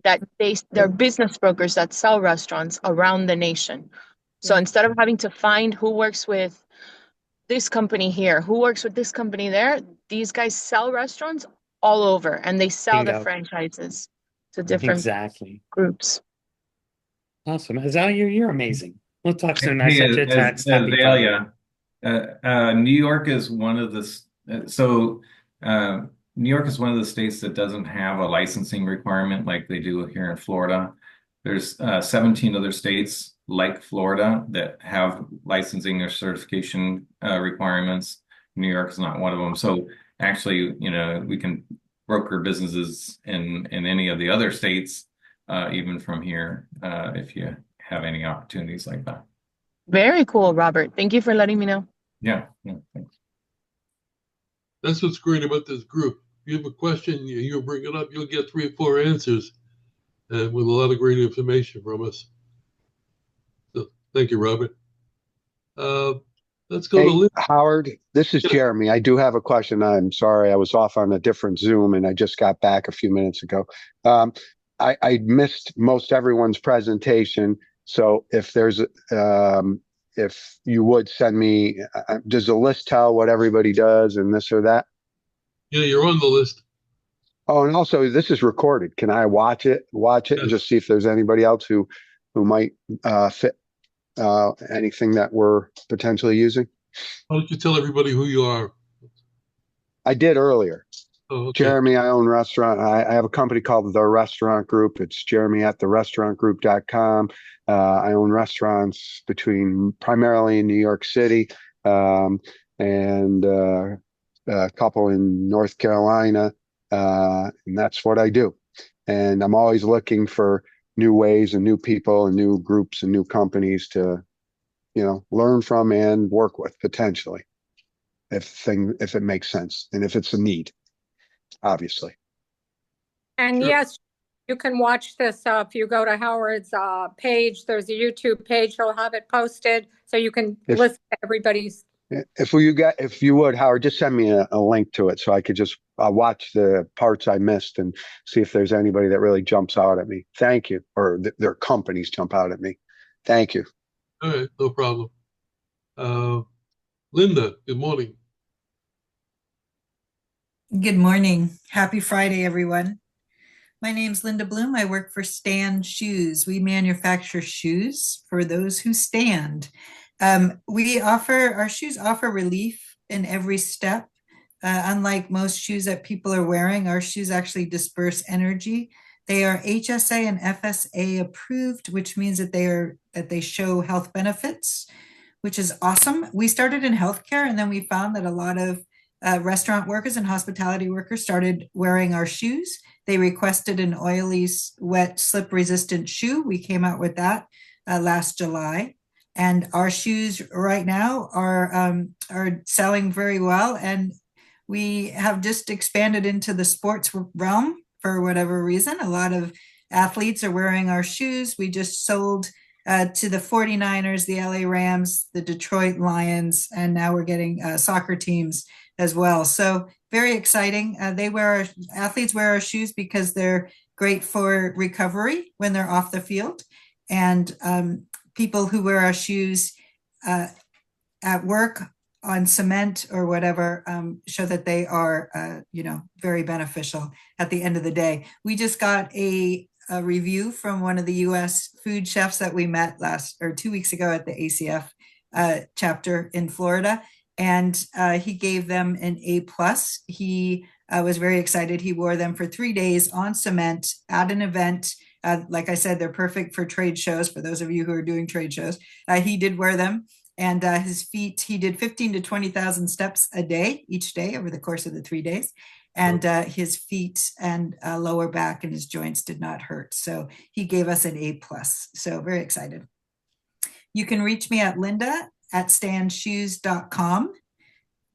that they're business brokers that sell restaurants around the nation. So instead of having to find who works with this company here, who works with this company there, these guys sell restaurants all over and they sell the Bingo. franchises to different Exactly. groups. Awesome. Azalea, you're amazing. We'll talk soon. I Hey, sent you a text. Happy Friday. Azalea, New York is one of New York is one of the states that doesn't have a licensing requirement like they do here in Florida. There's 17 other states like Florida that have licensing or certification requirements. New York is not one of them. So actually, we can broker businesses in any of the other states, even from here, if you have any opportunities like that. Very cool, Robert. Thank you for letting me know. Yeah, thanks. That's what's great about this group. If you have a question, you bring it up, you'll get 3 or 4 answers, and with a lot of great information from us. So thank you, Robert. Let's go to Lindsay. Howard, this is Jeremy. I do have a question. I'm sorry, I was off on a different Zoom and I just got back a few minutes ago. I missed most everyone's presentation. So if you would send me, does the list tell what everybody does and this or that? Yeah, you're on the list. Oh, and also this is recorded. Can I watch it and just see if there's anybody else who might fit anything that we're potentially using? Why don't you tell everybody who you are? I did earlier. Oh, okay. Jeremy, I own restaurant. I have a company called The Restaurant Group. It's jeremy@therestaurantgroup.com. I own restaurants primarily in New York City, and a couple in North Carolina. And that's what I do. And I'm always looking for new ways and new people and new groups and new companies to, learn from and work with potentially, if it makes sense and if it's a need, obviously. And Sure. yes, you can watch this if you go to Howard's page. There's a YouTube page. He'll have it posted so you can listen to everybody's. If you would, Howard, just send me a link to it so I could just watch the parts I missed and see if there's anybody that really jumps out at me. Thank you. Or their companies jump out at me. Thank you. All right, no problem. Linda, good morning. Good morning. Happy Friday, everyone. My name's Linda Bloom. I work for Stand Shoes. We manufacture shoes for those who stand. Our shoes offer relief in every step. Unlike most shoes that people are wearing, our shoes actually disperse energy. They are HSA and FSA approved, which means that they show health benefits, which is awesome. We started in healthcare, and then we found that a lot of restaurant workers and hospitality workers started wearing our shoes. They requested an oily, wet, slip-resistant shoe. We came out with that last July. And our shoes right now are selling very well. And we have just expanded into the sports realm for whatever reason. A lot of athletes are wearing our shoes. We just sold to the 49ers, the LA Rams, the Detroit Lions, and now we're getting soccer teams as well. So very exciting. Athletes wear our shoes because they're great for recovery when they're off the field. And people who wear our shoes at work on cement or whatever show that they are, very beneficial at the end of the day. We just got a review from one of the U.S. food chefs that we met 2 weeks ago at the ACF chapter in Florida. And he gave them an A+. He was very excited. He wore them for 3 days on cement at an event. Like I said, they're perfect for trade shows. For those of you who are doing trade shows, he did wear them. And his feet, he did 15 to 20,000 steps a day, each day over the course of the 3 days. And his feet and lower back and his joints did not hurt. So he gave us an A+. So very excited. You can reach me at linda@standshoes.com.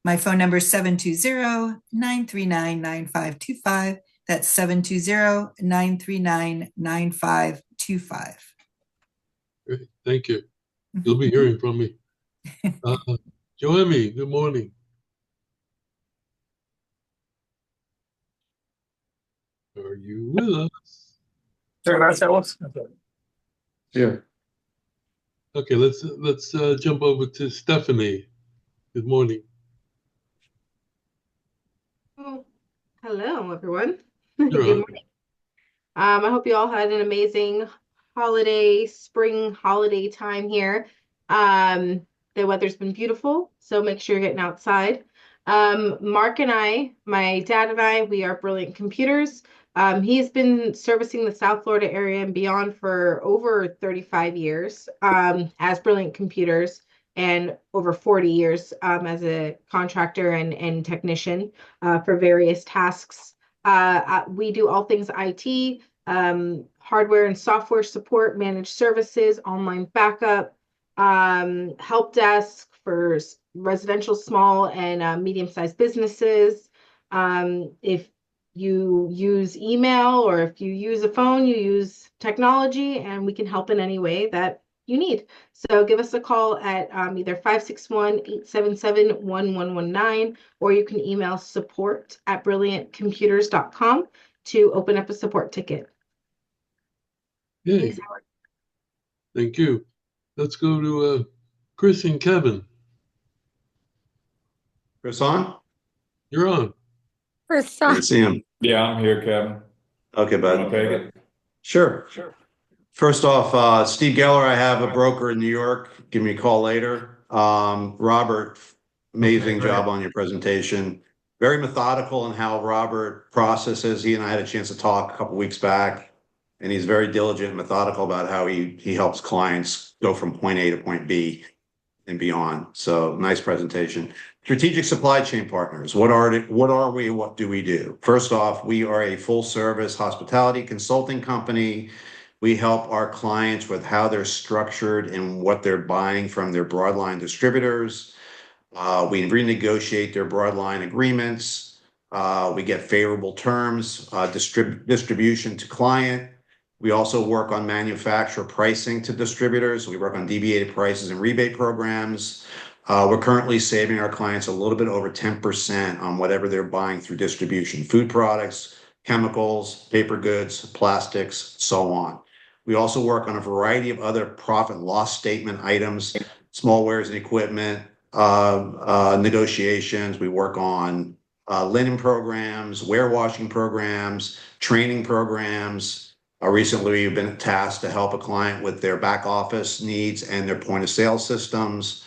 My phone number is 720-939-9525. That's 720-939-9525. Great. Thank you. You'll be hearing from me. Joemi, good morning. Are you with us? Yeah. Okay, let's jump over to Stephanie. Good morning. Oh, hello, everyone. Good morning. I hope you all had an amazing spring holiday time here. The weather's been beautiful, so make sure you're getting outside. Mark and I, my dad and I, we are Brilliant Computers. He's been servicing the South Florida area and beyond for over 35 years as Brilliant Computers, and over 40 years as a contractor and technician for various tasks. We do all things IT, hardware and software support, managed services, online backup, help desk for residential, small and medium-sized businesses. If you use email or if you use a phone, you use technology, and we can help in any way that you need. So give us a call at either 561-877-1119, or you can email support@brilliantcomputers.com to open up a support ticket. Yay. Thanks, Howard. Thank you. Let's go to Chris and Kevin. Chris on? You're on. Chris Good to see him. Yeah, I'm here, Kevin. Okay, bud. Want to take it? Sure. First off, Steve Geller, I have a broker in New York. Give me a call later. Robert, amazing job on your presentation. Very methodical in how Robert processes. He and I had a chance to talk a couple weeks back, and he's very diligent and methodical about how he helps clients go from point A to point B and beyond. So nice presentation. Strategic supply chain partners. What are we? What do we do? First off, we are a full service hospitality consulting company. We help our clients with how they're structured and what they're buying from their broadline distributors. We renegotiate their broadline agreements. We get favorable terms, distribution to client. We also work on manufacturer pricing to distributors. We work on deviated prices and rebate programs. We're currently saving our clients a little bit over 10% on whatever they're buying through distribution: food products, chemicals, paper goods, plastics, so on. We also work on a variety of other profit and loss statement items, small wares and equipment, negotiations. We work on linen programs, warewashing programs, training programs. Recently, we've been tasked to help a client with their back office needs and their point of sale systems.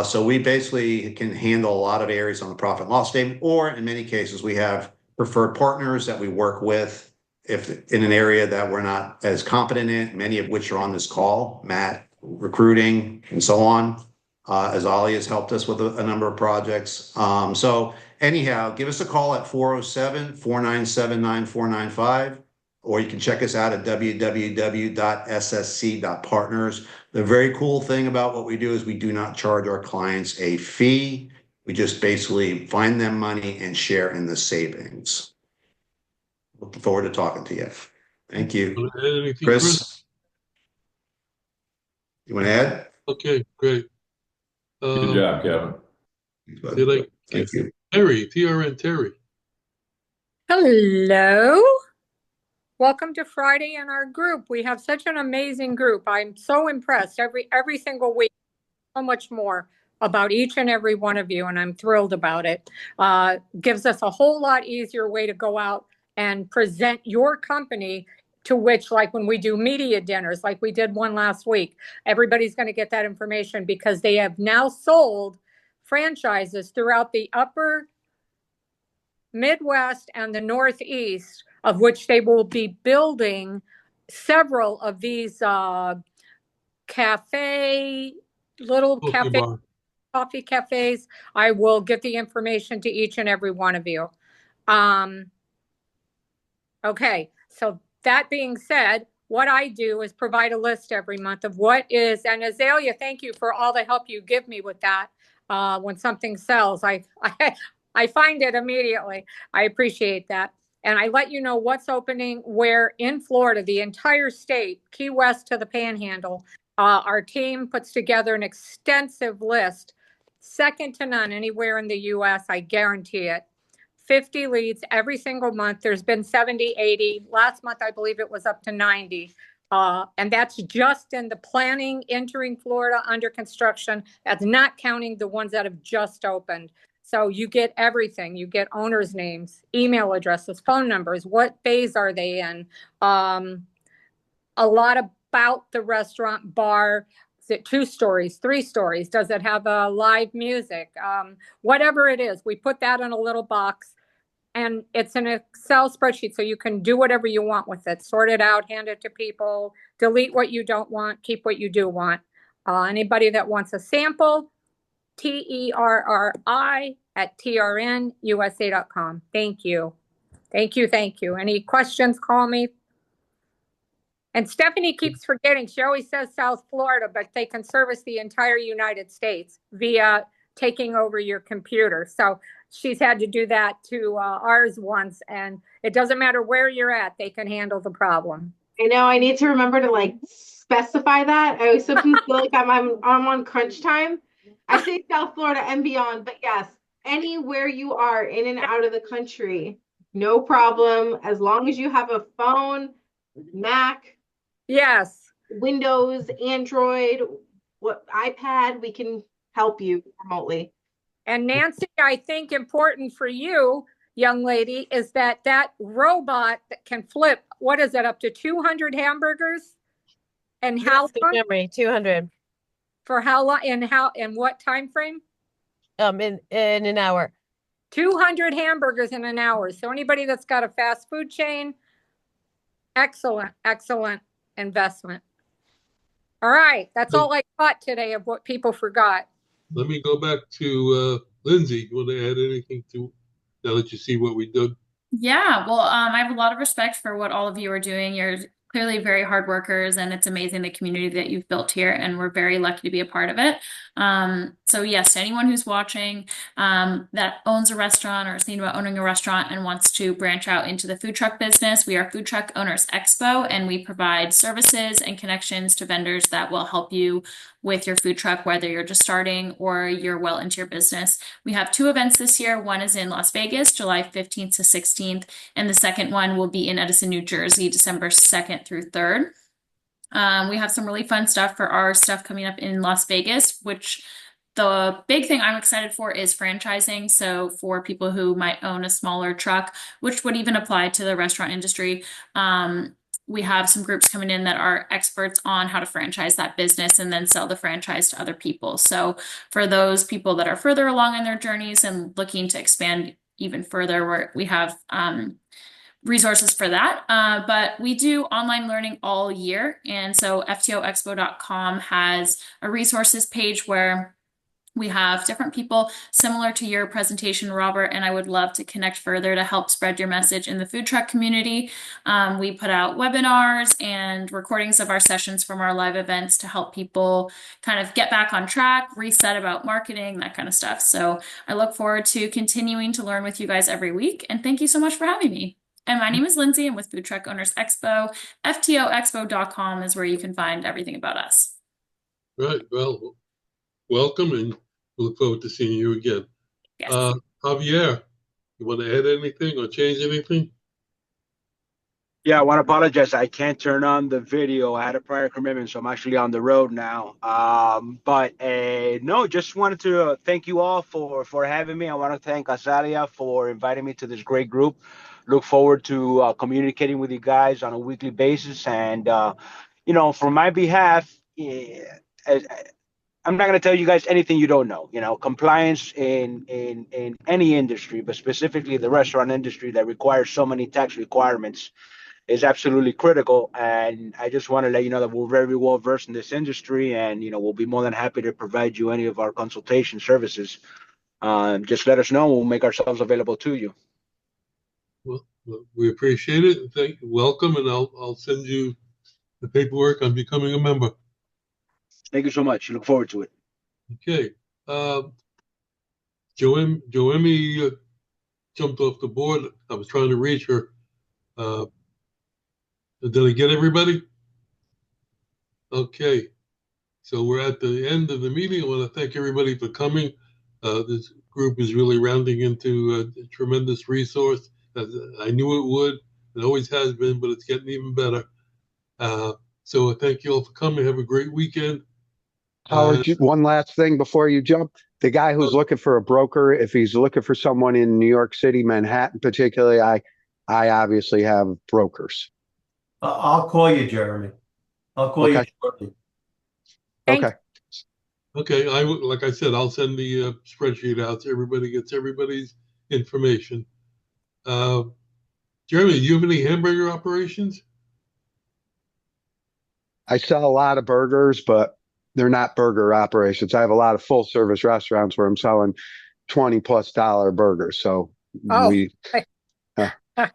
So we basically can handle a lot of areas on the profit and loss statement, or in many cases, we have preferred partners that we work with if in an area that we're not as competent in, many of which are on this call, Matt, recruiting, and so on. Azali has helped us with a number of projects. So anyhow, give us a call at 407-497-9495. Or you can check us out at www.ssc.partners. The very cool thing about what we do is we do not charge our clients a fee. We just basically find them money and share in the savings. Looking forward to talking to you. Thank you. Chris? You want to add? Okay, great. Good job, Kevin. Thank you. Terry, TRN Terry. Hello. Welcome to Friday in our group. We have such an amazing group. I'm so impressed every single week. So much more about each and every one of you, and I'm thrilled about it. Gives us a whole lot easier way to go out and present your company, to which, like when we do media dinners, like we did one last week, everybody's going to get that information because they have now sold franchises throughout the upper Midwest and the Northeast, of which they will be building several of these coffee cafes. I will get the information to each and every one of you. Okay, so that being said, what I do is provide a list every month of what is, and Azalea, thank you for all the help you give me with that. When something sells, I find it immediately. I appreciate that. And I let you know what's opening where in Florida, the entire state, Key West to the Panhandle. Our team puts together an extensive list, second to none anywhere in the U.S., I guarantee it. 50 leads every single month. There's been 70, 80. Last month, I believe it was up to 90. And that's just in the planning, entering Florida, under construction. That's not counting the ones that have just opened. So you get everything. You get owners' names, email addresses, phone numbers, what phase are they in? A lot of about the restaurant bar? Is it 2 stories, 3 stories? Does it have a live music? Whatever it is, we put that in a little box, and it's an Excel spreadsheet, so you can do whatever you want with it. Sort it out, hand it to people, delete what you don't want, keep what you do want. Anybody that wants a sample, TERRI@trnusa.com. Thank you. Thank you. Thank you. Any questions, call me. And Stephanie keeps forgetting. She always says South Florida, but they can service the entire United States via taking over your computer. So she's had to do that to ours once, and it doesn't matter where you're at, they can handle the problem. I know I need to remember to like specify that. I always sometimes feel like I'm on crunch time. I say South Florida and beyond, but yes, anywhere you are in and out of the country, no problem. As long as you have a phone, Mac, yes, Windows, Android, iPad, we can help you remotely. And Nancy, I think important for you, young lady, is that robot that can flip, what is it, up to 200 hamburgers? And how long? Memory, 200. For how long? In what time frame? In an hour. 200 hamburgers in an hour. So anybody that's got a fast food chain, excellent investment. All right, that's all I got today of what people forgot. Let me go back to Lindsay. You want to add anything to now that you see what we did? Yeah, well, I have a lot of respect for what all of you are doing. You're clearly very hard workers, and it's amazing the community that you've built here, and we're very lucky to be a part of it. So yes, to anyone who's watching that owns a restaurant or is thinking about owning a restaurant and wants to branch out into the food truck business, we are Food Truck Owners Expo, and we provide services and connections to vendors that will help you with your food truck, whether you're just starting or you're well into your business. We have 2 events this year. One is in Las Vegas, July 15th to 16th, and the second one will be in Edison, New Jersey, December 2nd through 3rd. We have some really fun stuff for our stuff coming up in Las Vegas, which the big thing I'm excited for is franchising. So for people who might own a smaller truck, which would even apply to the restaurant industry, we have some groups coming in that are experts on how to franchise that business and then sell the franchise to other people. So for those people that are further along in their journeys and looking to expand even further, we have resources for that. But we do online learning all year. And so FTOexpo.com has a resources page where we have different people similar to your presentation, Robert, and I would love to connect further to help spread your message in the food truck community. We put out webinars and recordings of our sessions from our live events to help people kind of get back on track, reset about marketing, that kind of stuff. So I look forward to continuing to learn with you guys every week. And thank you so much for having me. And my name is Lindsay. I'm with Food Truck Owners Expo. FTOexpo.com is where you can find everything about us. Right. Well, welcome, and we look forward to seeing you again. Yes. Javier, you want to add anything or change anything? Yeah, I want to apologize. I can't turn on the video. I had a prior commitment, so I'm actually on the road now. But no, just wanted to thank you all for having me. I want to thank Azalia for inviting me to this great group. Look forward to communicating with you guys on a weekly basis. And, from my behalf, I'm not going to tell you guys anything you don't know. Compliance in any industry, but specifically the restaurant industry that requires so many tax requirements, is absolutely critical. And I just want to let you know that we're very well versed in this industry, and we'll be more than happy to provide you any of our consultation services. Just let us know. We'll make ourselves available to you. Well, we appreciate it. Thank you. Welcome, and I'll send you the paperwork on becoming a member. Thank you so much. Look forward to it. Okay. Joemi jumped off the board. I was trying to reach her. Did I get everybody? Okay. So we're at the end of the meeting. I want to thank everybody for coming. This group is really rounding into a tremendous resource. I knew it would. It always has been, but it's getting even better. So thank you all for coming. Have a great weekend. Howard, one last thing before you jump. The guy who's looking for a broker, if he's looking for someone in New York City, Manhattan particularly, I obviously have brokers. I'll call you, Jeremy. I'll call you Okay. shortly. Thank Okay. you. Okay, Thank Okay. okay. Like I said, I'll send the spreadsheet out so everybody gets everybody's information. Jeremy, do you have any hamburger operations? I sell a lot of burgers, but they're not burger operations. I have a lot of full service restaurants where I'm selling $20+ burgers. So Oh, we, Okay.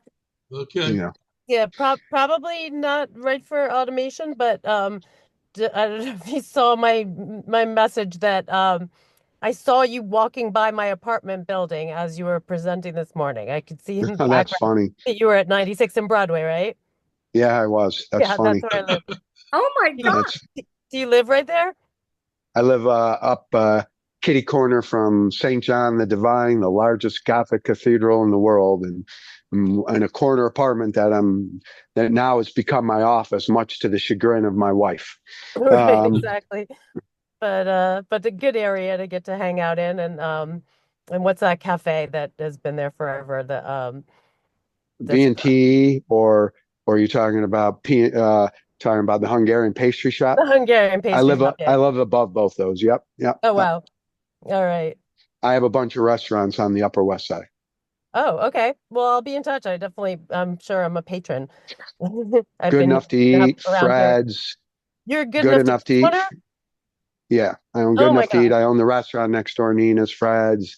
you know, Yeah, probably not right for automation, but I don't know if you saw my message that I saw you walking by my apartment building as you were presenting this morning. I could see in the that's background funny. that you were at 96 in Broadway, right? Yeah, I was. That's Yeah, that's funny. where I live. oh my Do God. That's, you live right there? I live up kitty corner from St. John the Divine, the largest Gothic cathedral in the world, and in a corner apartment that now has become my office, much to the chagrin of my wife. Right, exactly. But a good area to get to hang out in, and what's that cafe that has been there forever? V&T, or are you talking about talking about the Hungarian pastry shop? The Hungarian pastry shop, yeah. I live above both those. Yep. Oh wow. All right. I have a bunch of restaurants on the Upper West Side. Oh, okay. Well, I'll be in touch. I'm sure I'm a patron. I've Good been enough to eat, around here. Fred's. You're good Good enough to enough to eat. owner? Yeah, I own Good Oh my Enough to Eat. God. I own the restaurant next door, Nina's, Fred's,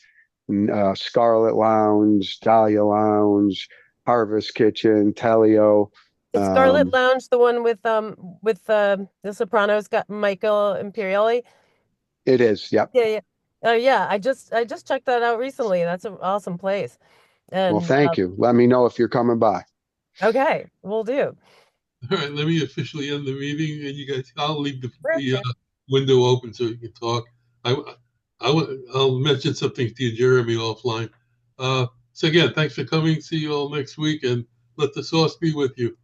Scarlet Lounge, Dahlia Lounge, Harvest Kitchen, Telio. Is Scarlet Lounge the one with the Sopranos got Michael Imperioli? It is. Yep. Yeah, yeah. Oh yeah, I just checked that out recently. That's an awesome place. Well, And thank you. Let me know if you're coming by. okay, we'll do. All right, let me officially end the meeting, and you guys, I'll leave the window open so you can talk. I'll mention something to you, Jeremy, offline. So again, thanks for coming. See you all next week, and let the sauce be with you.